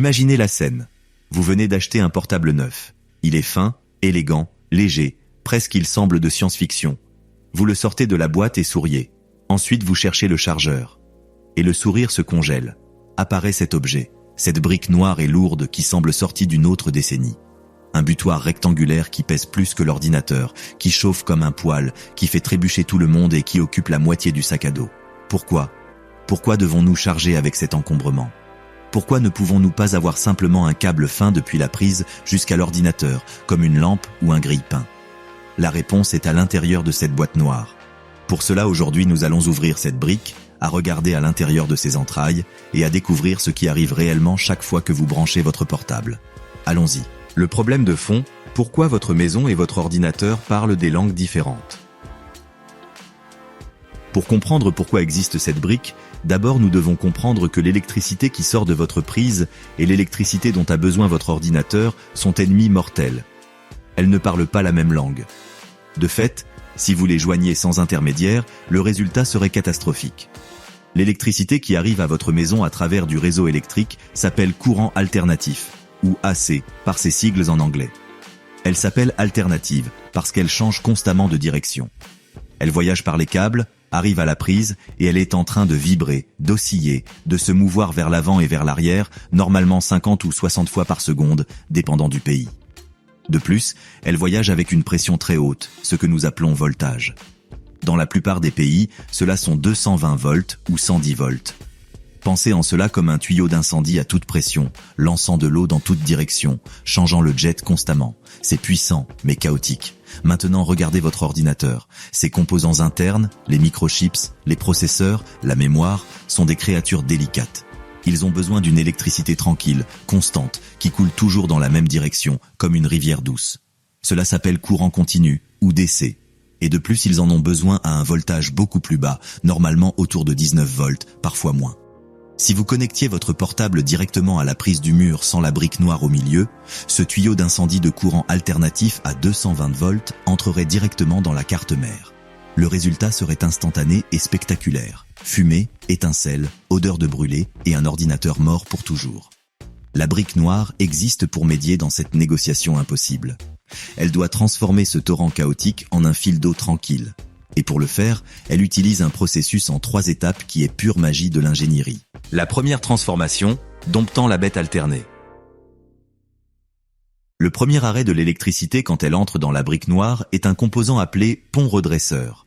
Imaginez la scène. Vous venez d'acheter un portable neuf. Il est fin, élégant, léger, presque il semble de science-fiction. Vous le sortez de la boîte et souriez. Ensuite, vous cherchez le chargeur. Et le sourire se congèle. Apparaît cet objet, cette brique noire et lourde qui semble sortie d'une autre décennie. Un butoir rectangulaire qui pèse plus que l'ordinateur, qui chauffe comme un poêle, qui fait trébucher tout le monde et qui occupe la moitié du sac à dos. Pourquoi ? Pourquoi devons-nous charger avec cet encombrement ? Pourquoi ne pouvons-nous pas avoir simplement un câble fin depuis la prise jusqu'à l'ordinateur, comme une lampe ou un grille-pain ? La réponse est à l'intérieur de cette boîte noire. Pour cela, aujourd'hui, nous allons ouvrir cette brique, à regarder à l'intérieur de ses entrailles et à découvrir ce qui arrive réellement chaque fois que vous branchez votre portable. Allons-y. Le problème de fond, pourquoi votre maison et votre ordinateur parlent des langues différentes ? Pour comprendre pourquoi existe cette brique, d'abord nous devons comprendre que l'électricité qui sort de votre prise et l'électricité dont a besoin votre ordinateur sont ennemis mortels. Elles ne parlent pas la même langue. De fait, si vous les joignez sans intermédiaire, le résultat serait catastrophique. L'électricité qui arrive à votre maison à travers du réseau électrique s'appelle courant alternatif, ou AC, par ses sigles en anglais. Elle s'appelle alternative parce qu'elle change constamment de direction. Elle voyage par les câbles, arrive à la prise et elle est en train de vibrer, d'osciller, de se mouvoir vers l'avant et vers l'arrière, normalement 50 ou 60 fois par seconde, dépendant du pays. De plus, elle voyage avec une pression très haute, ce que nous appelons voltage. Dans la plupart des pays, cela sont 220 volts ou 110 volts. Pensez en cela comme un tuyau d'incendie à toute pression, lançant de l'eau dans toute direction, changeant le jet constamment. C'est puissant, mais chaotique. Maintenant, regardez votre ordinateur. Ses composants internes, les microchips, les processeurs, la mémoire, sont des créatures délicates. Ils ont besoin d'une électricité tranquille, constante, qui coule toujours dans la même direction, comme une rivière douce. Cela s'appelle courant continu, ou DC. Et de plus, ils en ont besoin à un voltage beaucoup plus bas, normalement autour de 19 volts, parfois moins. Si vous connectiez votre portable directement à la prise du mur sans la brique noire au milieu, ce tuyau d'incendie de courant alternatif à 220 volts entrerait directement dans la carte mère. Le résultat serait instantané et spectaculaire. Fumée, étincelles, odeur de brûlé et un ordinateur mort pour toujours. La brique noire existe pour médier dans cette négociation impossible. Elle doit transformer ce torrent chaotique en un fil d'eau tranquille. Et pour le faire, elle utilise un processus en 3 étapes qui est pure magie de l'ingénierie. La première transformation, domptant la bête alternée. Le premier arrêt de l'électricité quand elle entre dans la brique noire est un composant appelé pont redresseur.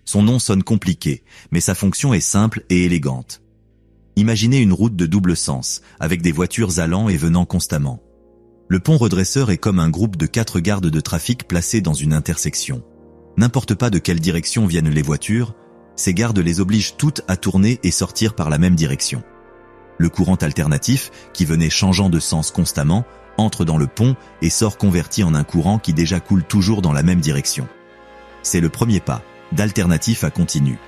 Son nom sonne compliqué, mais sa fonction est simple et élégante. Imaginez une route de double sens, avec des voitures allant et venant constamment. Le pont redresseur est comme un groupe de 4 gardes de trafic placés dans une intersection. N'importe pas de quelle direction viennent les voitures, ces gardes les obligent toutes à tourner et sortir par la même direction. Le courant alternatif, qui venait changeant de sens constamment, entre dans le pont et sort converti en un courant qui déjà coule toujours dans la même direction. C'est le premier pas, d'alternatif à continu.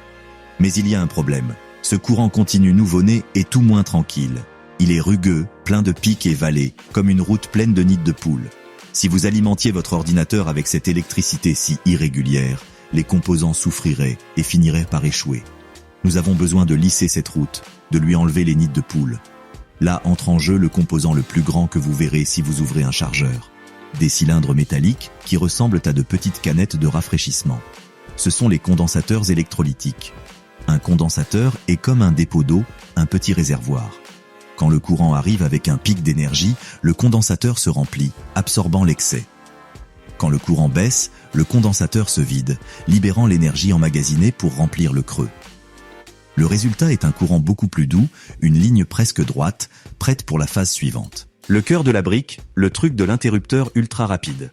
Mais il y a un problème. Ce courant continu nouveau-né est tout moins tranquille. Il est rugueux, plein de pics et vallées, comme une route pleine de nids de poules. Si vous alimentiez votre ordinateur avec cette électricité si irrégulière, les composants souffriraient et finiraient par échouer. Nous avons besoin de lisser cette route, de lui enlever les nids de poules. Là entre en jeu le composant le plus grand que vous verrez si vous ouvrez un chargeur. Des cylindres métalliques qui ressemblent à de petites canettes de rafraîchissement. Ce sont les condensateurs électrolytiques. Un condensateur est comme un dépôt d'eau, un petit réservoir. Quand le courant arrive avec un pic d'énergie, le condensateur se remplit, absorbant l'excès. Quand le courant baisse, le condensateur se vide, libérant l'énergie emmagasinée pour remplir le creux. Le résultat est un courant beaucoup plus doux, une ligne presque droite, prête pour la phase suivante. Le cœur de la brique, le truc de l'interrupteur ultra rapide.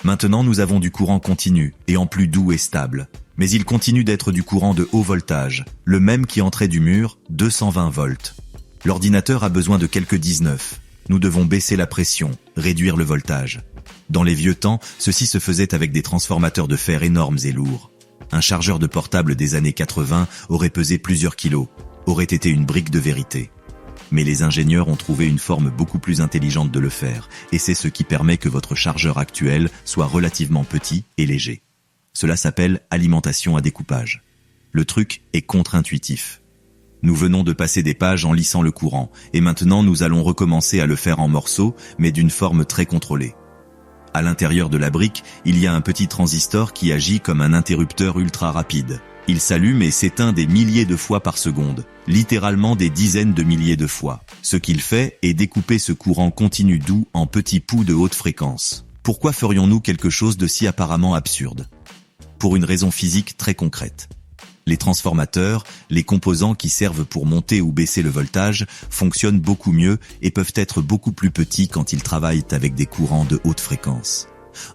Maintenant nous avons du courant continu, et en plus doux et stable. Mais il continue d'être du courant de haut voltage, le même qui entrait du mur, 220 volts. L'ordinateur a besoin de quelques 19. Nous devons baisser la pression, réduire le voltage. Dans les vieux temps, ceci se faisait avec des transformateurs de fer énormes et lourds. Un chargeur de portable des années 80 aurait pesé plusieurs kilos, aurait été une brique de vérité. Mais les ingénieurs ont trouvé une forme beaucoup plus intelligente de le faire, et c'est ce qui permet que votre chargeur actuel soit relativement petit et léger. Cela s'appelle alimentation à découpage. Le truc est contre-intuitif. Nous venons de passer des pages en lissant le courant, et maintenant nous allons recommencer à le faire en morceaux, mais d'une forme très contrôlée. À l'intérieur de la brique, il y a un petit transistor qui agit comme un interrupteur ultra rapide. Il s'allume et s'éteint des milliers de fois par seconde, littéralement des dizaines de milliers de fois. Ce qu'il fait est découper ce courant continu doux en petits pouls de haute fréquence. Pourquoi ferions-nous quelque chose de si apparemment absurde? Pour une raison physique très concrète. Les transformateurs, les composants qui servent pour monter ou baisser le voltage, fonctionnent beaucoup mieux et peuvent être beaucoup plus petits quand ils travaillent avec des courants de haute fréquence.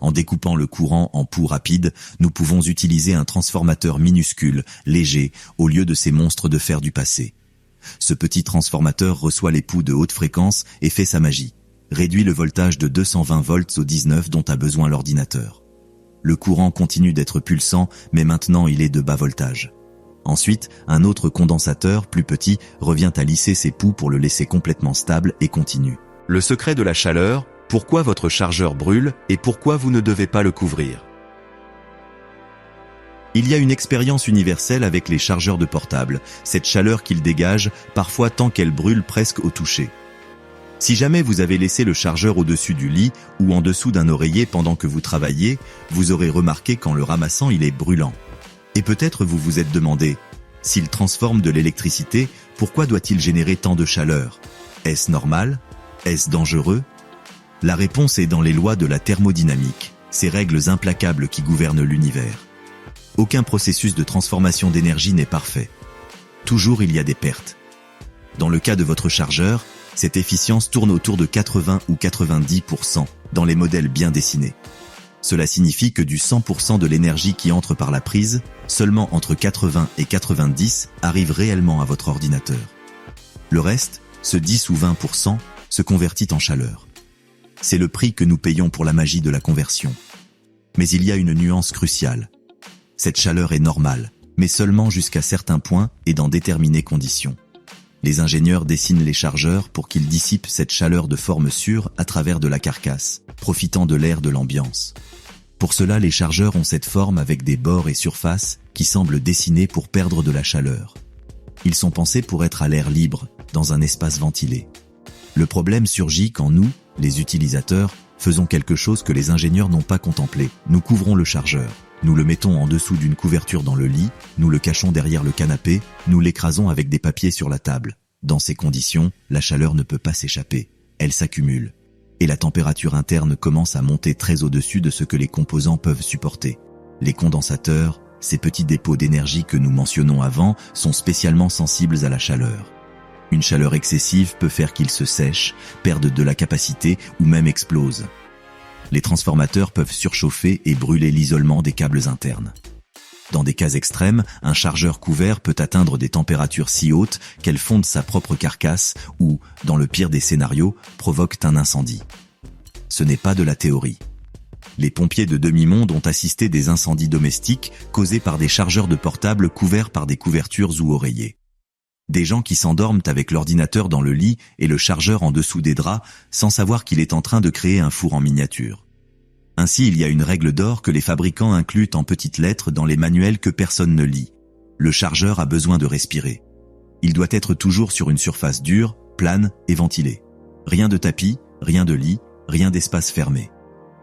En découpant le courant en pouls rapides, nous pouvons utiliser un transformateur minuscule, léger, au lieu de ces monstres de fer du passé. Ce petit transformateur reçoit les pouls de haute fréquence et fait sa magie. Réduit le voltage de 220 volts au 19 dont a besoin l'ordinateur. Le courant continue d'être pulsant, mais maintenant il est de bas voltage. Ensuite, un autre condensateur, plus petit, revient à lisser ses pouls pour le laisser complètement stable et continu. Le secret de la chaleur, pourquoi votre chargeur brûle et pourquoi vous ne devez pas le couvrir. Il y a une expérience universelle avec les chargeurs de portable, cette chaleur qu'ils dégagent, parfois tant qu'elle brûle presque au toucher. Si jamais vous avez laissé le chargeur au-dessus du lit ou en dessous d'un oreiller pendant que vous travaillez, vous aurez remarqué qu'en le ramassant, il est brûlant. Et peut-être vous vous êtes demandé, s'il transforme de l'électricité, pourquoi doit-il générer tant de chaleur? Est-ce normal? Est-ce dangereux? La réponse est dans les lois de la thermodynamique, ces règles implacables qui gouvernent l'univers. Aucun processus de transformation d'énergie n'est parfait. Toujours il y a des pertes. Dans le cas de votre chargeur, cette efficience tourne autour de 80 ou 90% dans les modèles bien dessinés. Cela signifie que du 100% de l'énergie qui entre par la prise, seulement entre 80 et 90 arrive réellement à votre ordinateur. Le reste, ce 10 ou 20%, se convertit en chaleur. C'est le prix que nous payons pour la magie de la conversion. Mais il y a une nuance cruciale. Cette chaleur est normale, mais seulement jusqu'à certains points et dans déterminées conditions. Les ingénieurs dessinent les chargeurs pour qu'ils dissipent cette chaleur de forme sûre à travers de la carcasse, profitant de l'air de l'ambiance. Pour cela, les chargeurs ont cette forme avec des bords et surfaces qui semblent dessinés pour perdre de la chaleur. Ils sont pensés pour être à l'air libre, dans un espace ventilé. Le problème surgit quand nous, les utilisateurs, faisons quelque chose que les ingénieurs n'ont pas contemplé. Nous couvrons le chargeur. Nous le mettons en dessous d'une couverture dans le lit, nous le cachons derrière le canapé, nous l'écrasons avec des papiers sur la table. Dans ces conditions, la chaleur ne peut pas s'échapper. Elle s'accumule. Et la température interne commence à monter très au-dessus de ce que les composants peuvent supporter. Les condensateurs, ces petits dépôts d'énergie que nous mentionnons avant, sont spécialement sensibles à la chaleur. Une chaleur excessive peut faire qu'ils se sèchent, perdent de la capacité ou même explosent. Les transformateurs peuvent surchauffer et brûler l'isolement des câbles internes. Dans des cas extrêmes, un chargeur couvert peut atteindre des températures si hautes qu'elles fondent sa propre carcasse ou, dans le pire des scénarios, provoquent un incendie. Ce n'est pas de la théorie. Les pompiers de demi-monde ont assisté des incendies domestiques causés par des chargeurs de portable couverts par des couvertures ou oreillers. Des gens qui s'endorment avec l'ordinateur dans le lit et le chargeur en dessous des draps sans savoir qu'il est en train de créer un four en miniature. Ainsi, il y a une règle d'or que les fabricants incluent en petites lettres dans les manuels que personne ne lit. Le chargeur a besoin de respirer. Il doit être toujours sur une surface dure, plane et ventilée. Rien de tapis, rien de lit, rien d'espace fermé.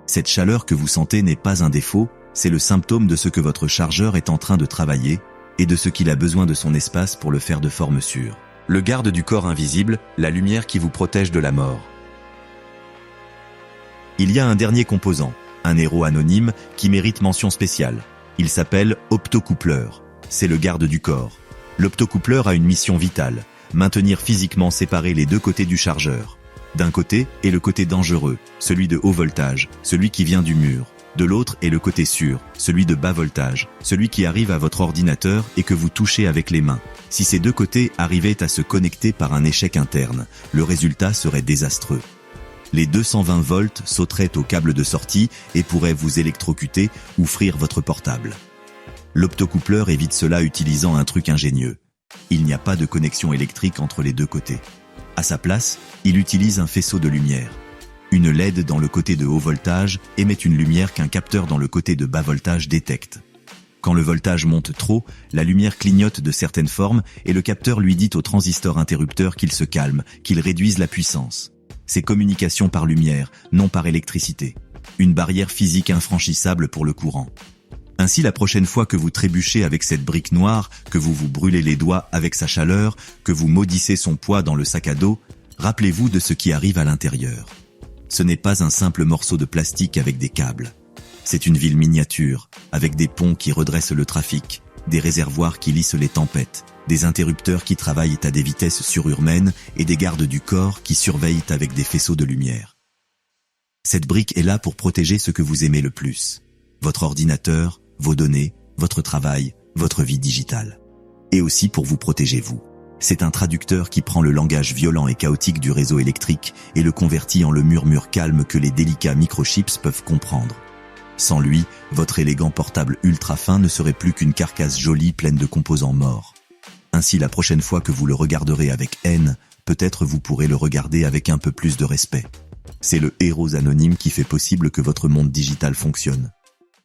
Cette chaleur que vous sentez n'est pas un défaut, c'est le symptôme de ce que votre chargeur est en train de travailler et de ce qu'il a besoin de son espace pour le faire de forme sûre. Le garde du corps invisible, la lumière qui vous protège de la mort. Il y a un dernier composant, un héros anonyme qui mérite mention spéciale. Il s'appelle optocoupleur. C'est le garde du corps. L'optocoupleur a une mission vitale, maintenir physiquement séparés les deux côtés du chargeur. D'un côté est le côté dangereux, celui de haut voltage, celui qui vient du mur. De l'autre est le côté sûr, celui de bas voltage, celui qui arrive à votre ordinateur et que vous touchez avec les mains. Si ces deux côtés arrivaient à se connecter par un échec interne, le résultat serait désastreux. Les 220 volts sauteraient au câble de sortie et pourraient vous électrocuter ou frire votre portable. L'optocoupleur évite cela utilisant un truc ingénieux. Il n'y a pas de connexion électrique entre les deux côtés. À sa place, il utilise un faisceau de lumière. Une LED dans le côté de haut voltage émet une lumière qu'un capteur dans le côté de bas voltage détecte. Quand le voltage monte trop, la lumière clignote de certaines formes et le capteur lui dit au transistor interrupteur qu'il se calme, qu'il réduise la puissance. C'est communication par lumière, non par électricité. Une barrière physique infranchissable pour le courant. Ainsi, la prochaine fois que vous trébuchez avec cette brique noire, que vous vous brûlez les doigts avec sa chaleur, que vous maudissez son poids dans le sac à dos, rappelez-vous de ce qui arrive à l'intérieur. Ce n'est pas un simple morceau de plastique avec des câbles. C'est une ville miniature, avec des ponts qui redressent le trafic, des réservoirs qui lissent les tempêtes, des interrupteurs qui travaillent à des vitesses surhumaines et des gardes du corps qui surveillent avec des faisceaux de lumière. Cette brique est là pour protéger ce que vous aimez le plus. Votre ordinateur, vos données, votre travail, votre vie digitale. Et aussi pour vous protéger vous. C'est un traducteur qui prend le langage violent et chaotique du réseau électrique et le convertit en le murmure calme que les délicats microchips peuvent comprendre. Sans lui, votre élégant portable ultra fin ne serait plus qu'une carcasse jolie pleine de composants morts. Ainsi, la prochaine fois que vous le regarderez avec haine, peut-être vous pourrez le regarder avec un peu plus de respect. C'est le héros anonyme qui fait possible que votre monde digital fonctionne.